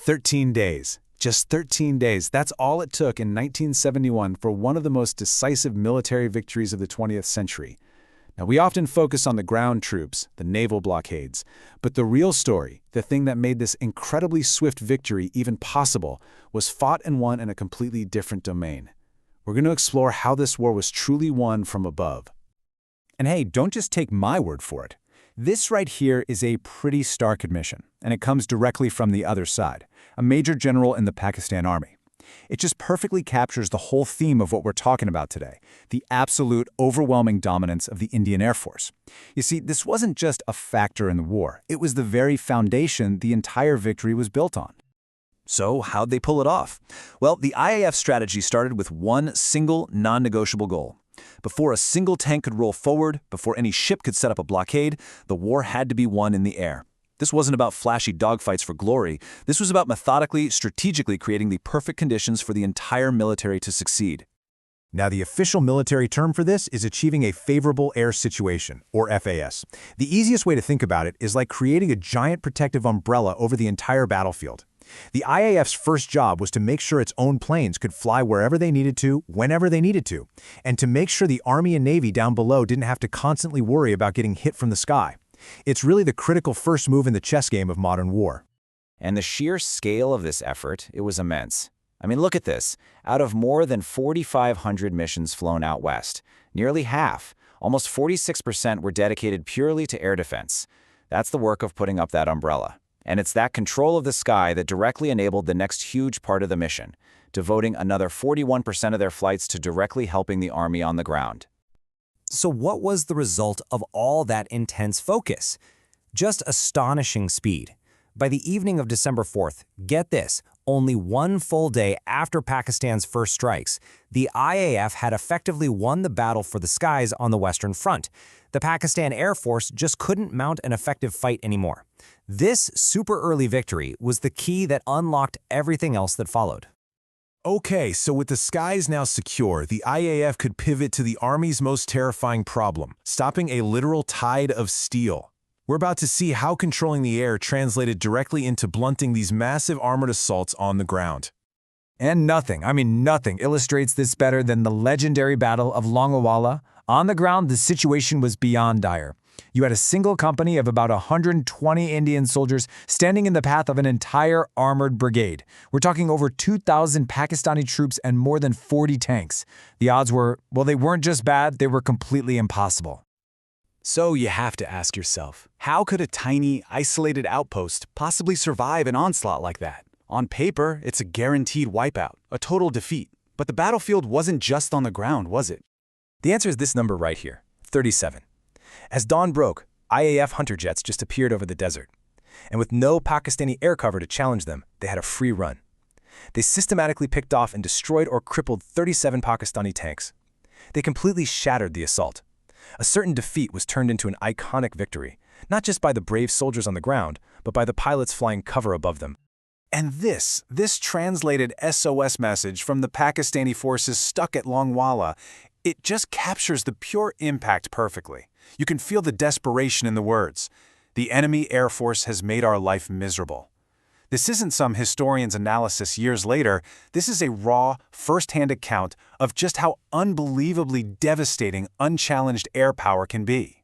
13 days. Just 13 days. That's all it took in 1971 for one of the most decisive military victories of the 20th century. Now, we often focus on the ground troops, the naval blockades, but the real story, the thing that made this incredibly swift victory even possible, was fought and won in a completely different domain. We're going to explore how this war was truly won from above. And hey, don't just take my word for it. This right here is a pretty stark admission, and it comes directly from the other side, a major general in the Pakistan Army. It just perfectly captures the whole theme of what we're talking about today, the absolute, overwhelming dominance of the Indian Air Force. You see, this wasn't just a factor in the war. It was the very foundation the entire victory was built on. So how'd they pull it off? Well, the IAF strategy started with one single, non-negotiable goal. Before a single tank could roll forward, before any ship could set up a blockade, the war had to be won in the air. This wasn't about flashy dogfights for glory. This was about methodically, strategically creating the perfect conditions for the entire military to succeed. Now, the official military term for this is achieving a favorable air situation, or FAS. The easiest way to think about it is like creating a giant protective umbrella over the entire battlefield. The IAF's first job was to make sure its own planes could fly wherever they needed to, whenever they needed to, and to make sure the Army and Navy down below didn't have to constantly worry about getting hit from the sky. It's really the critical first move in the chess game of modern war. And the sheer scale of this effort, it was immense. I mean, look at this. Out of more than 4,500 missions flown out west, nearly half, almost 46% were dedicated purely to air defense. That's the work of putting up that umbrella. And it's that control of the sky that directly enabled the next huge part of the mission, devoting another 41% of their flights to directly helping the Army on the ground. So what was the result of all that intense focus? Just astonishing speed. By the evening of December 4th, get this, only one full day after Pakistan's first strikes, the IAF had effectively won the battle for the skies on the Western Front. The Pakistan Air Force just couldn't mount an effective fight anymore. This super early victory was the key that unlocked everything else that followed. Okay, so with the skies now secure, the IAF could pivot to the Army's most terrifying problem, stopping a literal tide of steel. We're about to see how controlling the air translated directly into blunting these massive armored assaults on the ground. And nothing illustrates this better than the legendary Battle of Longawala. On the ground, the situation was beyond dire. You had a single company of about 120 Indian soldiers standing in the path of an entire armored brigade. We're talking over 2,000 Pakistani troops and more than 40 tanks. The odds were, well, they weren't just bad, they were completely impossible. So you have to ask yourself, how could a tiny, isolated outpost possibly survive an onslaught like that? On paper, it's a guaranteed wipeout, a total defeat. But the battlefield wasn't just on the ground, was it? The answer is this number right here, 37. As dawn broke, IAF hunter jets just appeared over the desert. And with no Pakistani air cover to challenge them, they had a free run. They systematically picked off and destroyed or crippled 37 Pakistani tanks. They completely shattered the assault. A certain defeat was turned into an iconic victory, not just by the brave soldiers on the ground, but by the pilots flying cover above them. And this translated SOS message from the Pakistani forces stuck at Longwala, it just captures the pure impact perfectly. You can feel the desperation in the words. The enemy Air Force has made our life miserable. This isn't some historian's analysis years later. This is a raw, first-hand account of just how unbelievably devastating unchallenged air power can be.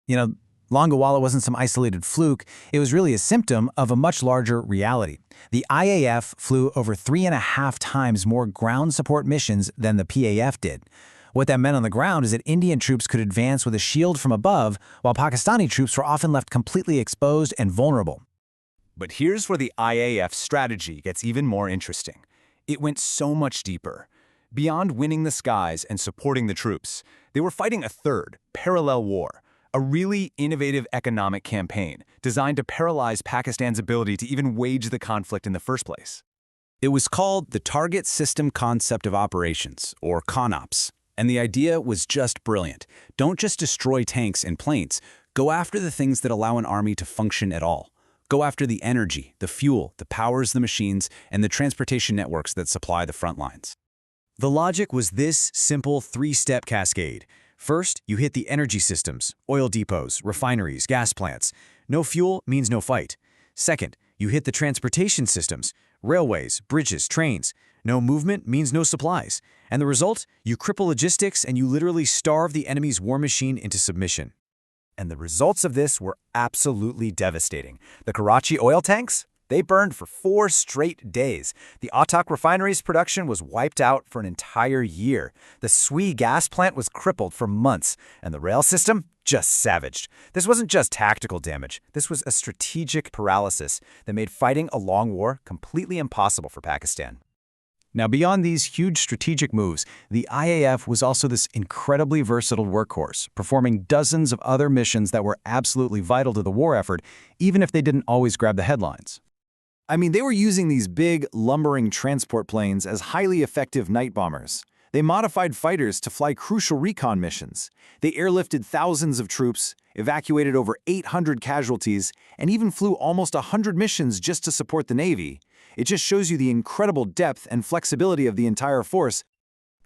You know, Longawala wasn't some isolated fluke. It was really a symptom of a much larger reality. The IAF flew over 3.5 times more ground support missions than the PAF did. What that meant on the ground is that Indian troops could advance with a shield from above, while Pakistani troops were often left completely exposed and vulnerable. But here's where the IAF strategy gets even more interesting. It went so much deeper. Beyond winning the skies and supporting the troops, they were fighting a third, parallel war, a really innovative economic campaign designed to paralyze Pakistan's ability to even wage the conflict in the first place. It was called the Target System Concept of Operations, or CONOPS. And the idea was just brilliant. Don't just destroy tanks and planes. Go after the things that allow an army to function at all. Go after the energy, the fuel, the powers the machines, and the transportation networks that supply the front lines. The logic was this simple three-step cascade. First, you hit the energy systems, oil depots, refineries, gas plants. No fuel means no fight. Second, You hit the transportation systems, railways, bridges, trains. No movement means no supplies. And the result? You cripple logistics and you literally starve the enemy's war machine into submission. And the results of this were absolutely devastating. The Karachi oil tanks? They burned for 4 straight days. The Ataq refinery's production was wiped out for an entire year. The Sui gas plant was crippled for months. And the rail system? Just savaged. This wasn't just tactical damage. This was a strategic paralysis that made fighting a long war completely impossible for Pakistan. Now, beyond these huge strategic moves, the IAF was also this incredibly versatile workhorse, performing dozens of other missions that were absolutely vital to the war effort, even if they didn't always grab the headlines. I mean, they were using these big, lumbering transport planes as highly effective night bombers. They modified fighters to fly crucial recon missions. They airlifted thousands of troops, evacuated over 800 casualties, and even flew almost 100 missions just to support the Navy. It just shows you the incredible depth and flexibility of the entire force.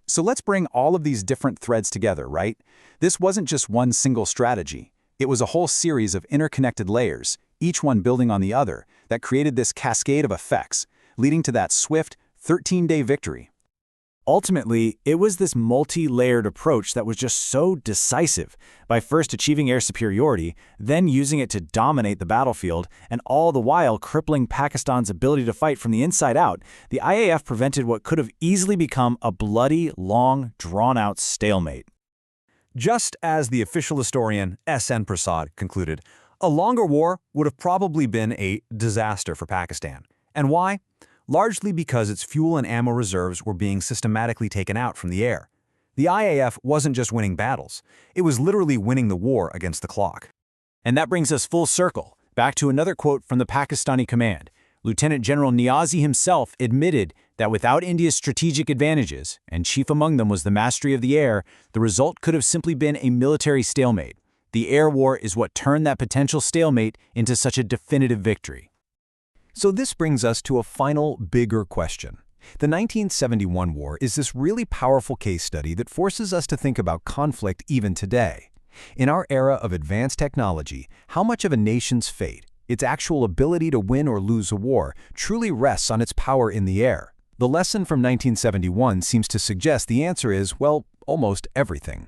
So let's bring all of these different threads together, right? This wasn't just one single strategy. It was a whole series of interconnected layers, each one building on the other, that created this cascade of effects, leading to that swift 13-day victory. Ultimately, it was this multi-layered approach that was just so decisive, by first achieving air superiority, then using it to dominate the battlefield, and all the while crippling Pakistan's ability to fight from the inside out. The IAF prevented what could have easily become a bloody, long, drawn-out stalemate. Just as the official historian S.N. Prasad concluded, a longer war would have probably been a disaster for Pakistan. And why? Largely because its fuel and ammo reserves were being systematically taken out from the air. The IAF wasn't just winning battles, it was literally winning the war against the clock. And that brings us full circle, back to another quote from the Pakistani command. Lieutenant General Niazi himself admitted that without India's strategic advantages, and chief among them was the mastery of the air, the result could have simply been a military stalemate. The air war is what turned that potential stalemate into such a definitive victory. So this brings us to a final, bigger question. The 1971 war is this really powerful case study that forces us to think about conflict even today. In our era of advanced technology, how much of a nation's fate, its actual ability to win or lose a war, truly rests on its power in the air? The lesson from 1971 seems to suggest the answer is, well, almost everything.